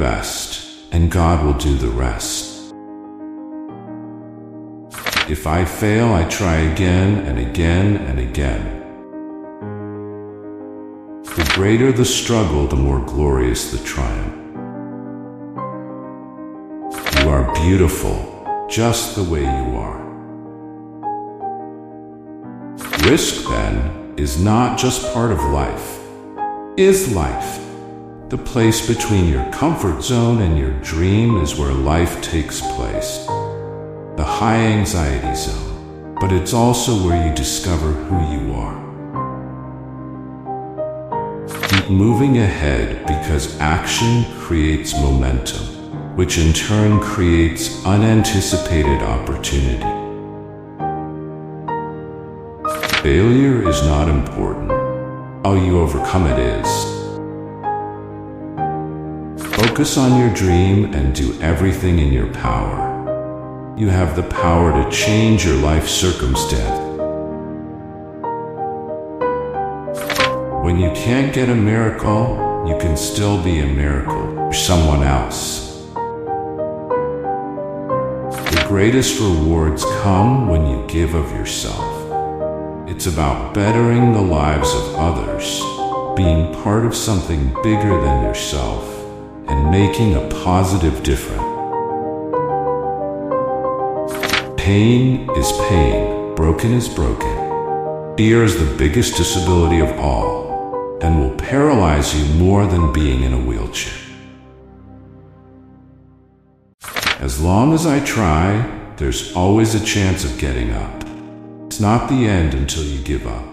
best, and God will do the rest. If I fail, I try again and again and again. The greater the struggle, the more glorious the triumph. You are beautiful, just the way you are. Risk, then, is not just part of life, is life. The place between your comfort zone and your dream is where life takes place. The high anxiety zone, but it's also where you discover who you are. Keep moving ahead because action creates momentum, which in turn creates unanticipated opportunity. Failure is not important. How you overcome it is. Focus on your dream and do everything in your power. You have the power to change your life circumstance. When you can't get a miracle, you can still be a miracle for someone else. The greatest rewards come when you give of yourself. It's about bettering the lives of others, being part of something bigger than yourself, and making a positive difference. Pain is pain, broken is broken. Fear is the biggest disability of all, and will paralyze you more than being in a wheelchair. As long as I try, there's always a chance of getting up. It's not the end until you give up.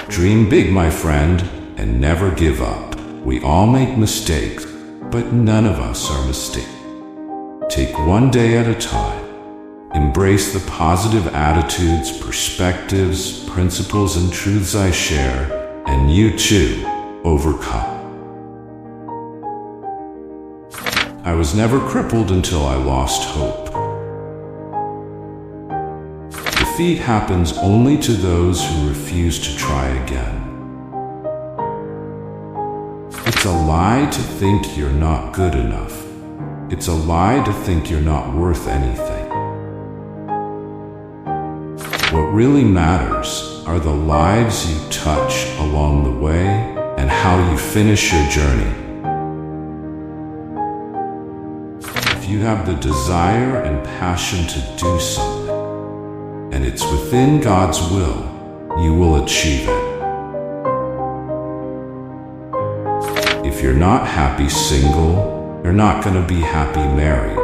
Dream big, my friend, and never give up. We all make mistakes, but none of us are mistakes. Take one day at a time. Embrace the positive attitudes, perspectives, principles, and truths I share, and you too overcome. I was never crippled until I lost hope. Defeat happens only to those who refuse to try again. It's a lie to think you're not good enough. It's a lie to think you're not worth anything. What really matters are the lives you touch along the way and how you finish your journey. If you have the desire and passion to do something, and it's within God's will, you will achieve it. If you're not happy single, you're not going to be happy married.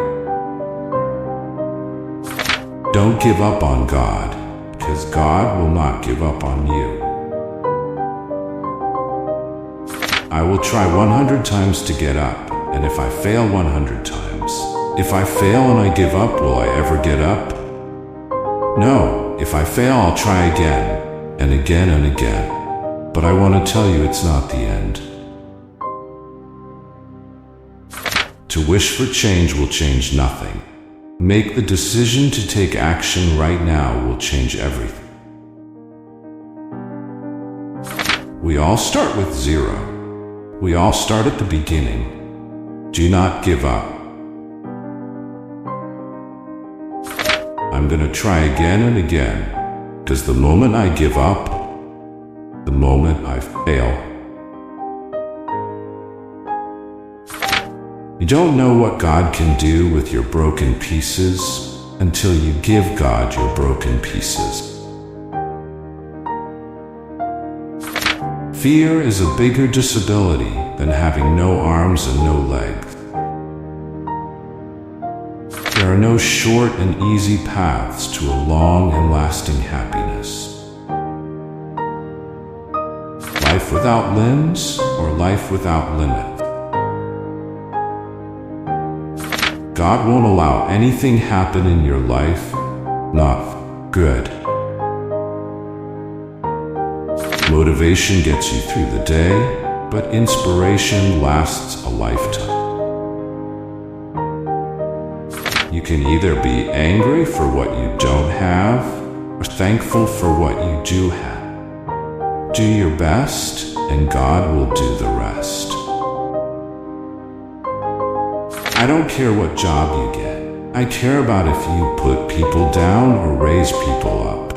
Don't give up on God, because God will not give up on you. I will try 100 times to get up, and if I fail 100 times, if I fail and I give up, will I ever get up? No, if I fail, I'll try again, and again and again. But I want to tell you it's not the end. To wish for change will change nothing. Make the decision to take action right now will change everything. We all start with zero. We all start at the beginning. Do not give up. I'm going to try again and again, because the moment I give up, the moment I fail. You don't know what God can do with your broken pieces until you give God your broken pieces. Fear is a bigger disability than having no arms and no legs. There are no short and easy paths to a long and lasting happiness. Life without limbs or life without limits. God won't allow anything happen in your life, not good. Motivation gets you through the day, but inspiration lasts a lifetime. You can either be angry for what you don't have, or thankful for what you do have. Do your best, and God will do the rest. I don't care what job you get. I care about if you put people down or raise people up.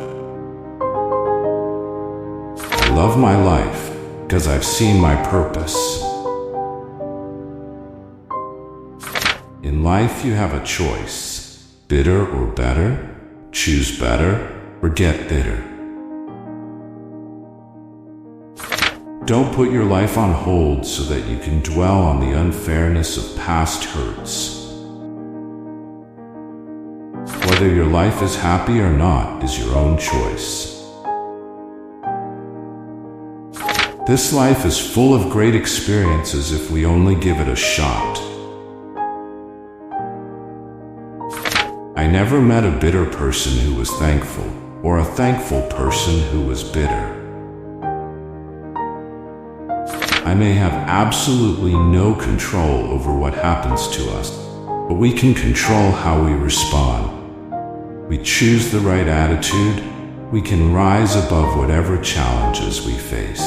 I love my life because I've seen my purpose. In life, you have a choice. Bitter or better? Choose better or get bitter. Don't put your life on hold so that you can dwell on the unfairness of past hurts. Whether your life is happy or not is your own choice. This life is full of great experiences if we only give it a shot. I never met a bitter person who was thankful, or a thankful person who was bitter. I may have absolutely no control over what happens to us, but we can control how we respond. We choose the right attitude, we can rise above whatever challenges we face.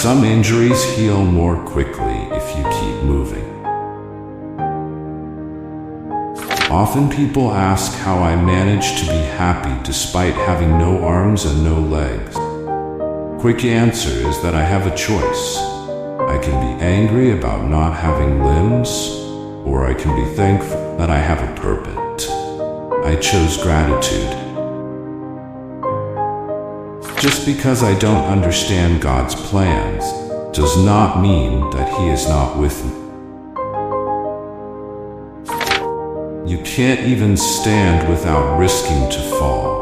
Some injuries heal more quickly if you keep moving. Often people ask how I manage to be happy despite having no arms and no legs. Quick answer is that I have a choice. I can be angry about not having limbs, or I can be thankful that I have a purpose. I chose gratitude. Just because I don't understand God's plans does not mean that He is not with me. You can't even stand without risking to fall.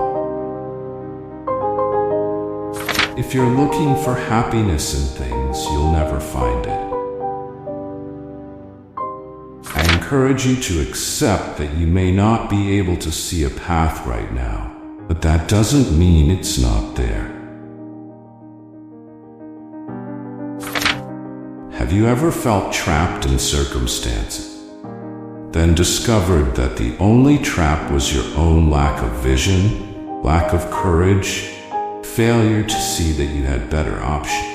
If you're looking for happiness in things, you'll never find it. I encourage you to accept that you may not be able to see a path right now, but that doesn't mean it's not there. Have you ever felt trapped in circumstances, then discovered that the only trap was your own lack of vision, lack of courage, failure to see that you had better options?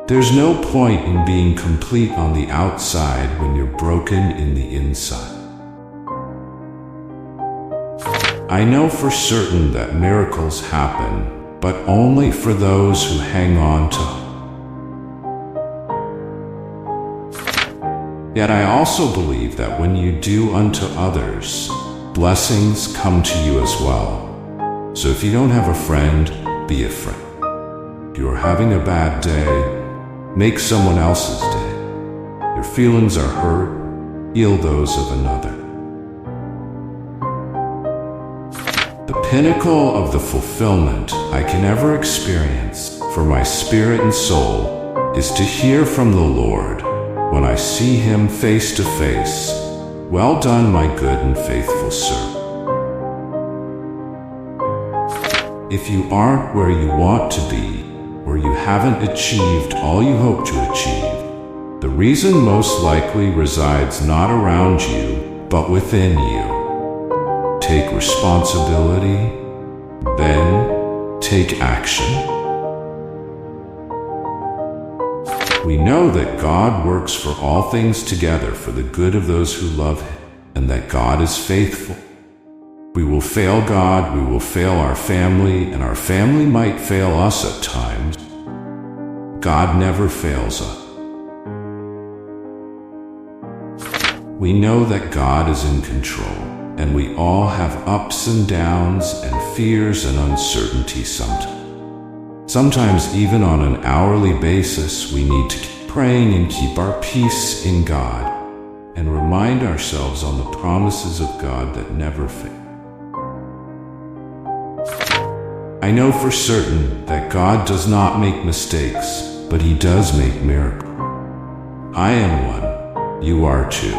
There's no point in being complete on the outside when you're broken in the inside. I know for certain that miracles happen, but only for those who hang on to hope. Yet I also believe that when you do unto others, blessings come to you as well. So if you don't have a friend, be a friend. If you're having a bad day, make someone else's day. Your feelings are hurt, heal those of another. The pinnacle of the fulfillment I can ever experience for my spirit and soul is to hear from the Lord when I see Him face to face. Well done, my good and faithful servant. If you aren't where you want to be, or you haven't achieved all you hope to achieve, the reason most likely resides not around you, but within you. Take responsibility, then take action. We know that God works for all things together for the good of those who love Him, and that God is faithful. We will fail God, we will fail our family, and our family might fail us at times. God never fails us. We know that God is in control, and we all have ups and downs and fears and uncertainty sometimes. Sometimes even on an hourly basis, we need to keep praying and keep our peace in God, and remind ourselves on the promises of God that never fail. I know for certain that God does not make mistakes, but He does make miracles. I am one, you are too.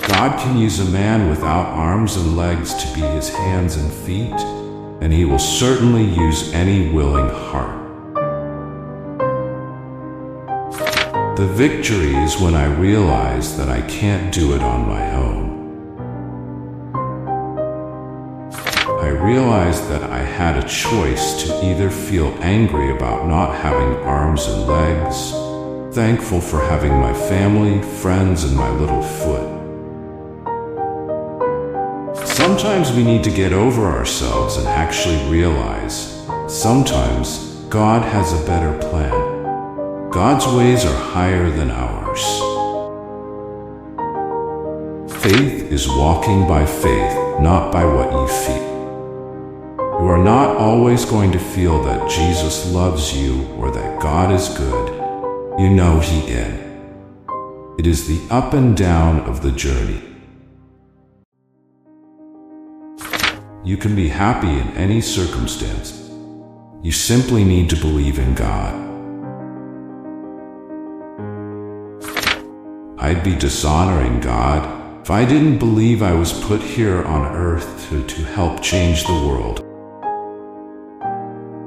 God can use a man without arms and legs to be His hands and feet, and He will certainly use any willing heart. The victory is when I realize that I can't do it on my own. I realized that I had a choice to either feel angry about not having arms and legs, thankful for having my family, friends, and my little foot. Sometimes we need to get over ourselves and actually realize, sometimes God has a better plan. God's ways are higher than ours. Faith is walking by faith, not by what you feel. You are not always going to feel that Jesus loves you or that God is good. You know He is. It is the up and down of the journey. You can be happy in any circumstance. You simply need to believe in God. I'd be dishonoring God if I didn't believe I was put here on earth to help change the world.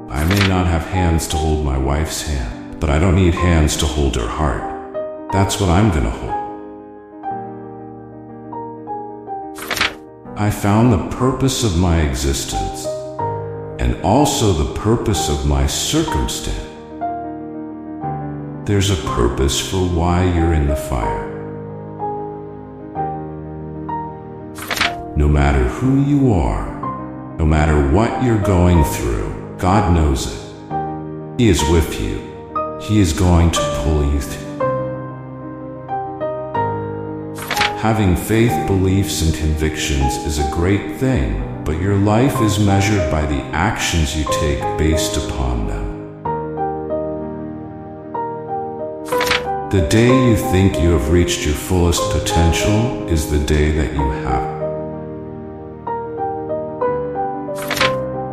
I may not have hands to hold my wife's hand, but I don't need hands to hold her heart. That's what I'm gonna hold. I found the purpose of my existence, and also the purpose of my circumstance. There's a purpose for why you're in the fire. No matter who you are, no matter what you're going through, God knows it. He is with you. He is going to pull you through. Having faith, beliefs, and convictions is a great thing, but your life is measured by the actions you take based upon them. The day you think you have reached your fullest potential is the day that you have.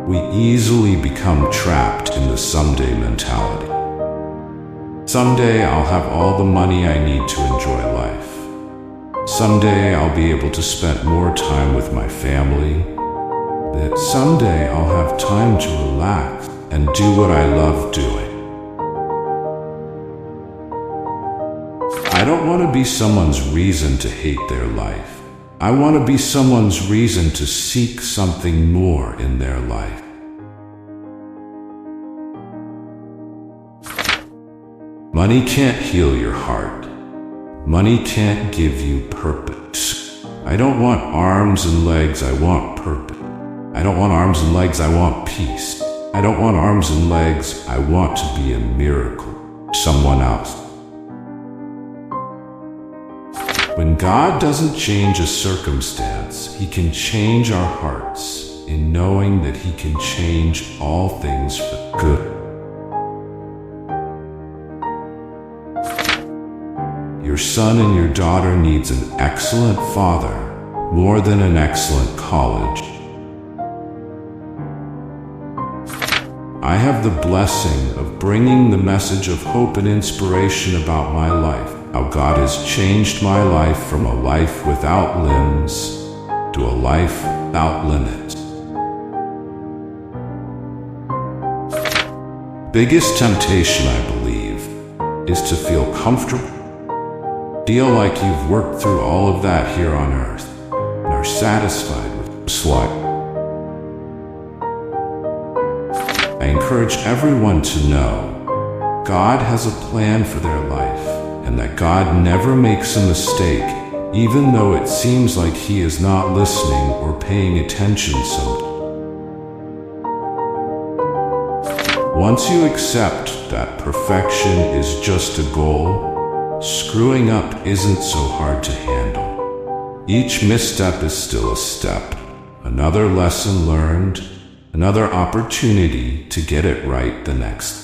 We easily become trapped in the someday mentality. Someday I'll have all the money I need to enjoy life. Someday I'll be able to spend more time with my family. That someday I'll have time to relax and do what I love doing. I don't want to be someone's reason to hate their life. I want to be someone's reason to seek something more in their life. Money can't heal your heart. Money can't give you purpose. I don't want arms and legs, I want purpose. I don't want arms and legs, I want peace. I don't want arms and legs, I want to be a miracle. Someone else. When God doesn't change a circumstance, He can change our hearts in knowing that He can change all things for good. Your son and your daughter needs an excellent father more than an excellent college. I have the blessing of bringing the message of hope and inspiration about my life, how God has changed my life from a life without limbs to a life without limits. Biggest temptation, I believe, is to feel comfortable, feel like you've worked through all of that here on earth, and are satisfied with life. I encourage everyone to know God has a plan for their life, and that God never makes a mistake, even though it seems like He is not listening or paying attention sometimes. Once you accept that perfection is just a goal, screwing up isn't so hard to handle. Each misstep is still a step, another lesson learned, another opportunity to get it right the next.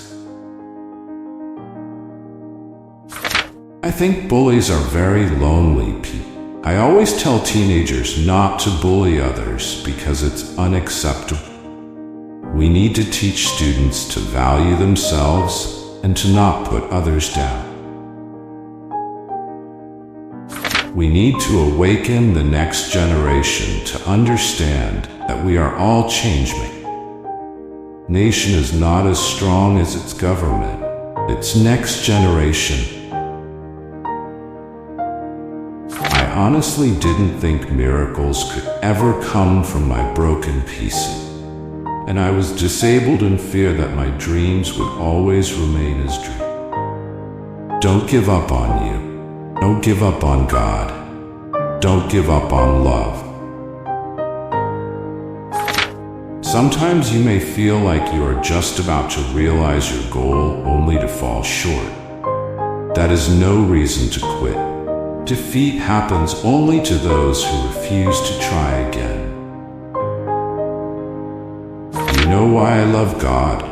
I think bullies are very lonely people. I always tell teenagers not to bully others because it's unacceptable. We need to teach students to value themselves and to not put others down. We need to awaken the next generation to understand that we are all changemakers. Nation is not as strong as its government, its next generation. I honestly didn't think miracles could ever come from my broken pieces. And I was disabled in fear that my dreams would always remain as dreams. Don't give up on you. Don't give up on God. Don't give up on love. Sometimes you may feel like you are just about to realize your goal only to fall short. That is no reason to quit. Defeat happens only to those who refuse to try again. You know why I love God?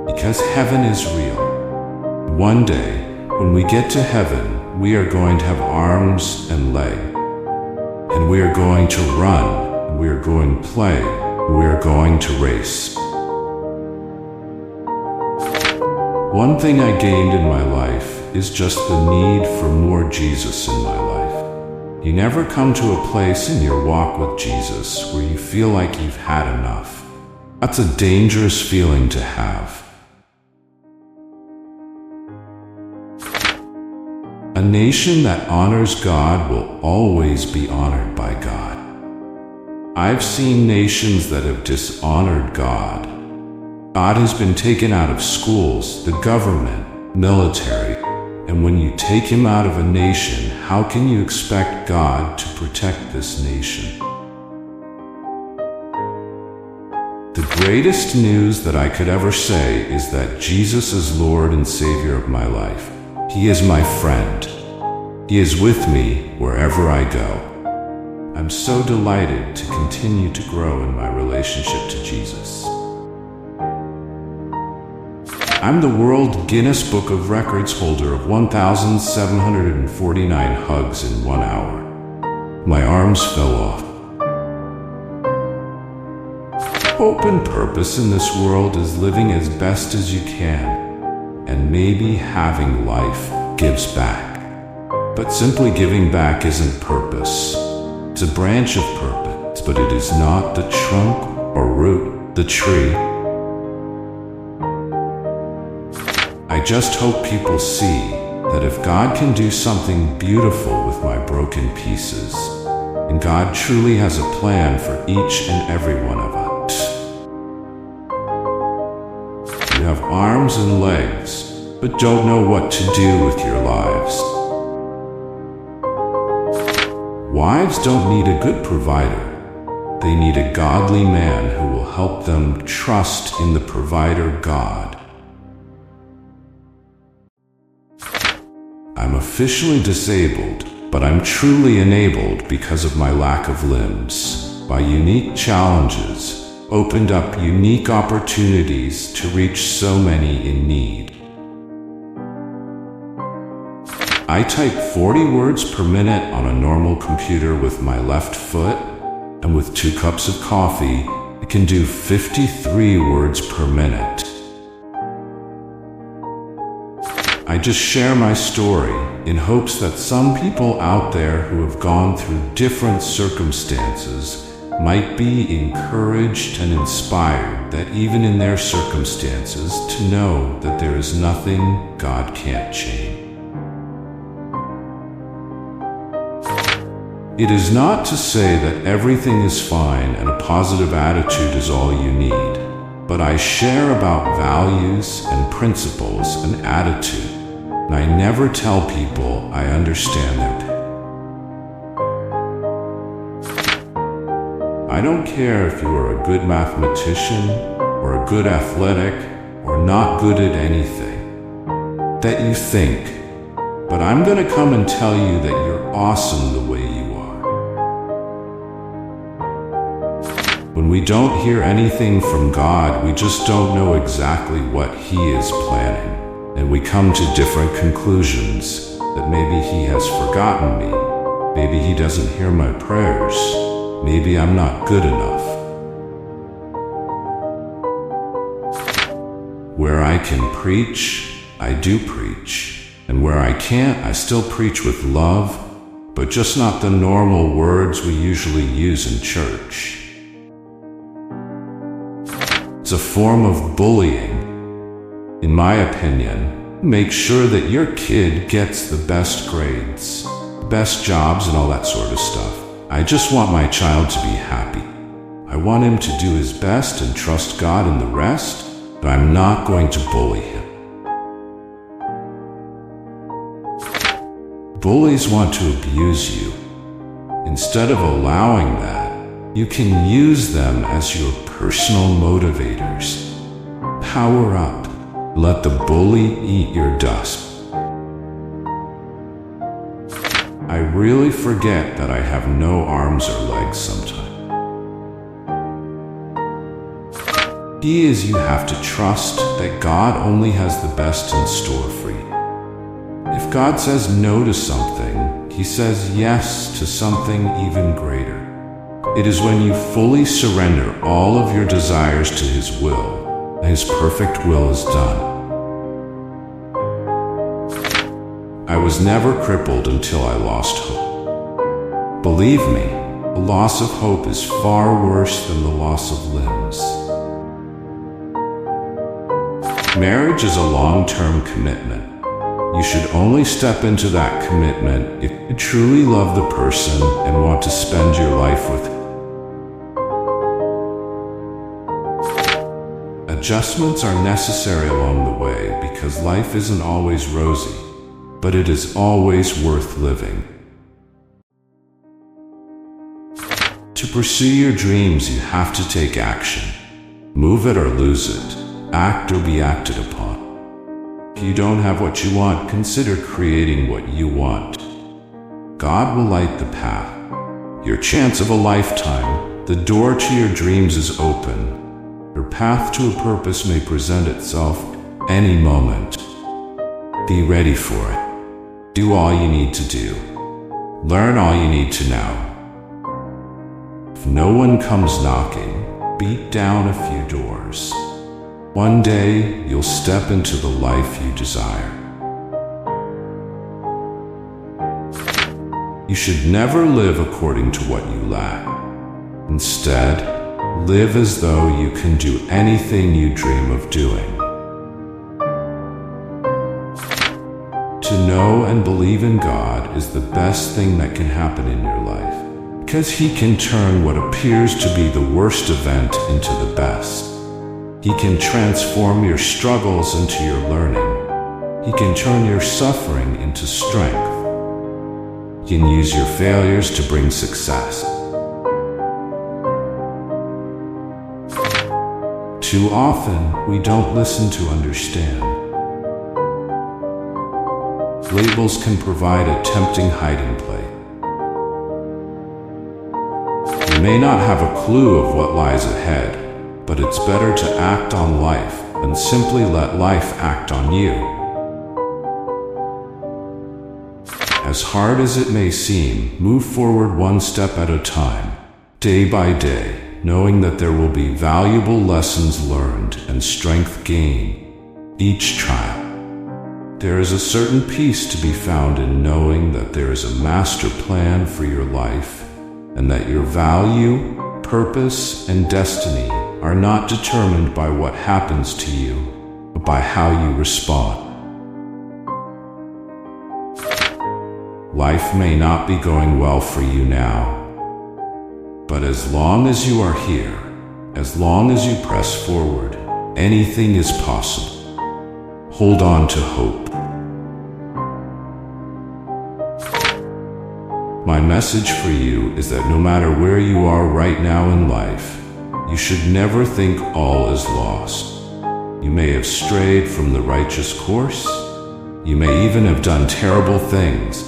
Because heaven is real. One day, when we get to heaven, we are going to have arms and legs. And we are going to run, we are going to play, we are going to race. One thing I gained in my life is just the need for more Jesus in my life. You never come to a place in your walk with Jesus where you feel like you've had enough. That's a dangerous feeling to have. A nation that honors God will always be honored by God. I've seen nations that have dishonored God. God has been taken out of schools, the government, military, and when you take him out of a nation, how can you expect God to protect this nation? The greatest news that I could ever say is that Jesus is Lord and Savior of my life. He is my friend. He is with me wherever I go. I'm so delighted to continue to grow in my relationship to Jesus. I'm the World Guinness Book of Records holder of 1,749 hugs in 1 hour. My arms fell off. Hope and purpose in this world is living as best as you can, and maybe having life gives back. But simply giving back isn't purpose. It's a branch of purpose, but it is not the trunk or root, the tree. I just hope people see that if God can do something beautiful with my broken pieces, and God truly has a plan for each and every one of us. You have arms and legs, but don't know what to do with your lives. Wives don't need a good provider. They need a godly man who will help them trust in the provider God. I'm officially disabled, but I'm truly enabled because of my lack of limbs. My unique challenges opened up unique opportunities to reach so many in need. I type 40 words per minute on a normal computer with my left foot, and with 2 cups of coffee, I can do 53 words per minute. I just share my story in hopes that some people out there who have gone through different circumstances might be encouraged and inspired that even in their circumstances to know that there is nothing God can't change. It is not to say that everything is fine and a positive attitude is all you need, but I share about values and principles and attitude, and I never tell people I understand their pain. I don't care if you are a good mathematician or a good athletic or not good at anything that you think, but I'm going to come and tell you that you're awesome the way you are. When we don't hear anything from God, we just don't know exactly what He is planning, and we come to different conclusions that maybe He has forgotten me, maybe He doesn't hear my prayers, maybe I'm not good enough. Where I can preach, I do preach, and where I can't, I still preach with love, but just not the normal words we usually use in church. It's a form of bullying. In my opinion, make sure that your kid gets the best grades. best jobs and all that sort of stuff. I just want my child to be happy. I want him to do his best and trust God in the rest, but I'm not going to bully him. Bullies want to abuse you. Instead of allowing that, you can use them as your personal motivators. Power up. Let the bully eat your dust. I really forget that I have no arms or legs sometimes. Key is you have to trust that God only has the best in store for you. If God says no to something, He says yes to something even greater. It is when you fully surrender all of your desires to His will, that His perfect will is done. I was never crippled until I lost hope. Believe me, the loss of hope is far worse than the loss of limbs. Marriage is a long-term commitment. You should only step into that commitment if you truly love the person and want to spend your life with them. Adjustments are necessary along the way because life isn't always rosy, but it is always worth living. To pursue your dreams, you have to take action. Move it or lose it. Act or be acted upon. If you don't have what you want, consider creating what you want. God will light the path. Your chance of a lifetime, the door to your dreams is open. Your path to a purpose may present itself any moment. Be ready for it. Do all you need to do. Learn all you need to know. If no one comes knocking, beat down a few doors. One day, you'll step into the life you desire. You should never live according to what you lack. Instead, live as though you can do anything you dream of doing. To know and believe in God is the best thing that can happen in your life, because He can turn what appears to be the worst event into the best. He can transform your struggles into your learning. He can turn your suffering into strength. He can use your failures to bring success. Too often, we don't listen to understand. Labels can provide a tempting hiding place. You may not have a clue of what lies ahead, but it's better to act on life than simply let life act on you. As hard as it may seem, move forward one step at a time, day by day, knowing that there will be valuable lessons learned and strength gained each trial. There is a certain peace to be found in knowing that there is a master plan for your life, and that your value, purpose, and destiny are not determined by what happens to you, but by how you respond. Life may not be going well for you now, but as long as you are here, as long as you press forward, anything is possible. Hold on to hope. My message for you is that no matter where you are right now in life, you should never think all is lost. You may have strayed from the righteous course. You may even have done terrible things,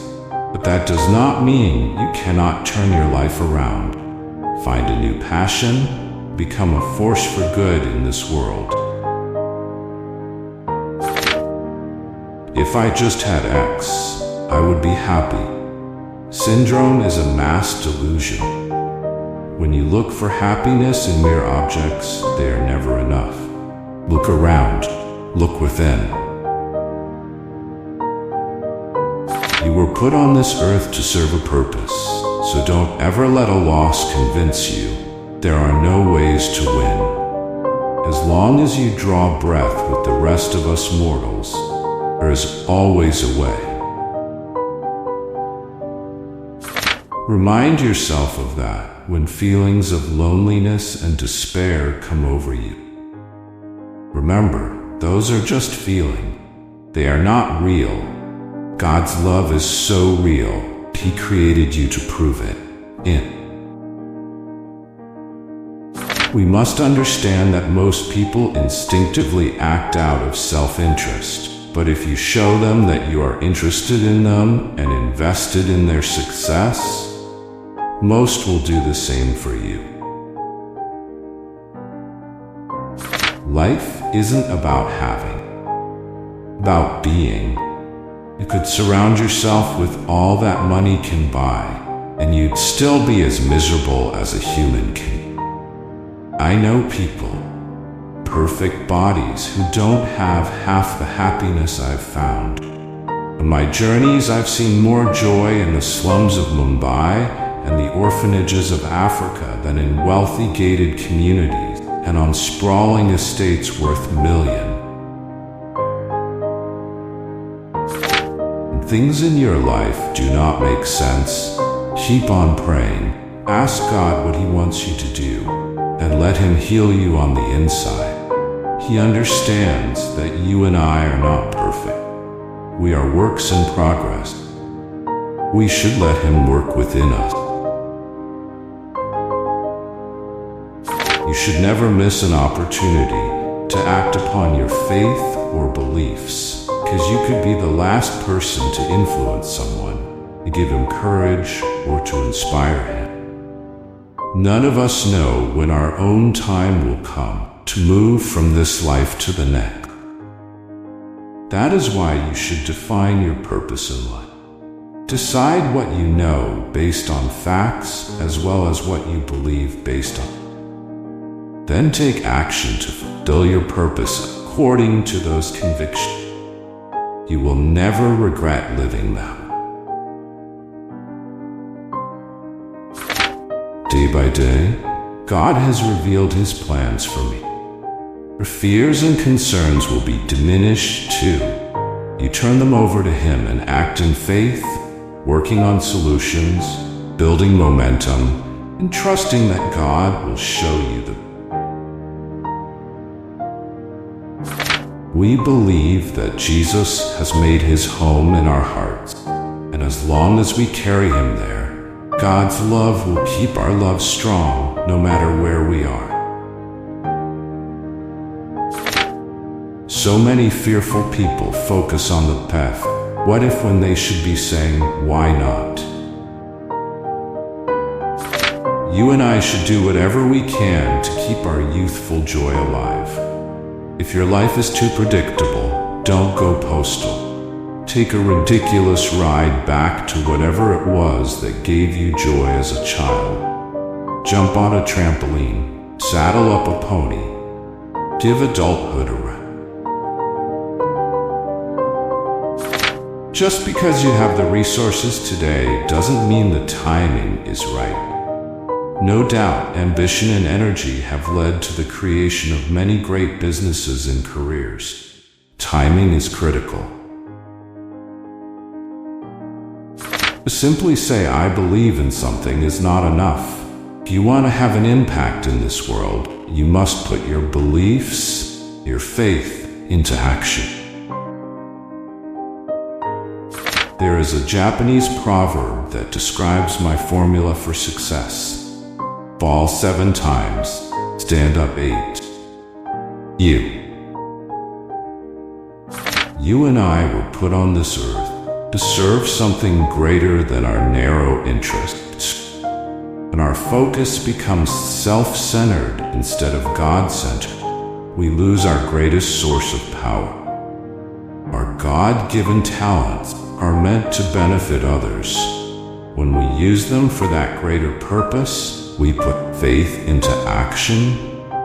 but that does not mean you cannot turn your life around. Find a new passion, become a force for good in this world. If I just had X, I would be happy. Syndrome is a mass delusion. When you look for happiness in mere objects, they are never enough. Look around. Look within. You were put on this earth to serve a purpose, so don't ever let a loss convince you there are no ways to win. As long as you draw breath with the rest of us mortals, there is always a way. Remind yourself of that when feelings of loneliness and despair come over you. Remember, those are just feelings. They are not real. God's love is so real, He created you to prove it. We must understand that most people instinctively act out of self-interest, but if you show them that you are interested in them and invested in their success, most will do the same for you. Life isn't about having, about being. You could surround yourself with all that money can buy, and you'd still be as miserable as a human can. I know people, perfect bodies, who don't have half the happiness I've found. On my journeys, I've seen more joy in the slums of Mumbai and the orphanages of Africa than in wealthy gated communities and on sprawling estates worth millions. When things in your life do not make sense, keep on praying. Ask God what He wants you to do, and let Him heal you on the inside. He understands that you and I are not perfect. We are works in progress. We should let Him work within us. You should never miss an opportunity to act upon your faith or beliefs, because you could be the last person to influence someone, to give him courage, or to inspire him. None of us know when our own time will come to move from this life to the next. That is why you should define your purpose in life. Decide what you know based on facts as well as what you believe based on. Then take action to fulfill your purpose according to those convictions. You will never regret living them. Day by day, God has revealed His plans for me. Your fears and concerns will be diminished too. You turn them over to Him and act in faith, working on solutions, building momentum, and trusting that God will show you the. We believe that Jesus has made His home in our hearts, and as long as we carry Him there, God's love will keep our love strong no matter where we are. So many fearful people focus on the path. What if, when they should be saying, why not? You and I should do whatever we can to keep our youthful joy alive. If your life is too predictable, don't go postal. Take a ridiculous ride back to whatever it was that gave you joy as a child. Jump on a trampoline, saddle up a pony, give adulthood a rest. Just because you have the resources today doesn't mean the timing is right. No doubt, ambition and energy have led to the creation of many great businesses and careers. Timing is critical. To simply say I believe in something is not enough. If you want to have an impact in this world, you must put your beliefs, your faith, into action. There is a Japanese proverb that describes my formula for success. Fall 7 times, stand up 8. You and I were put on this earth to serve something greater than our narrow interests. When our focus becomes self-centered instead of God-centered, we lose our greatest source of power. Our God-given talents are meant to benefit others. When we use them for that greater purpose, we put faith into action,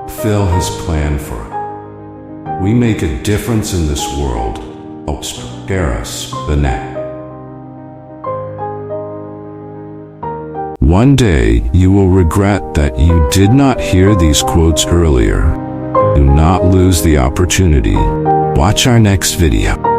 fulfill His plan for it. We make a difference in this world, scare us the next. One day, you will regret that you did not hear these quotes earlier. Do not lose the opportunity. Watch our next video.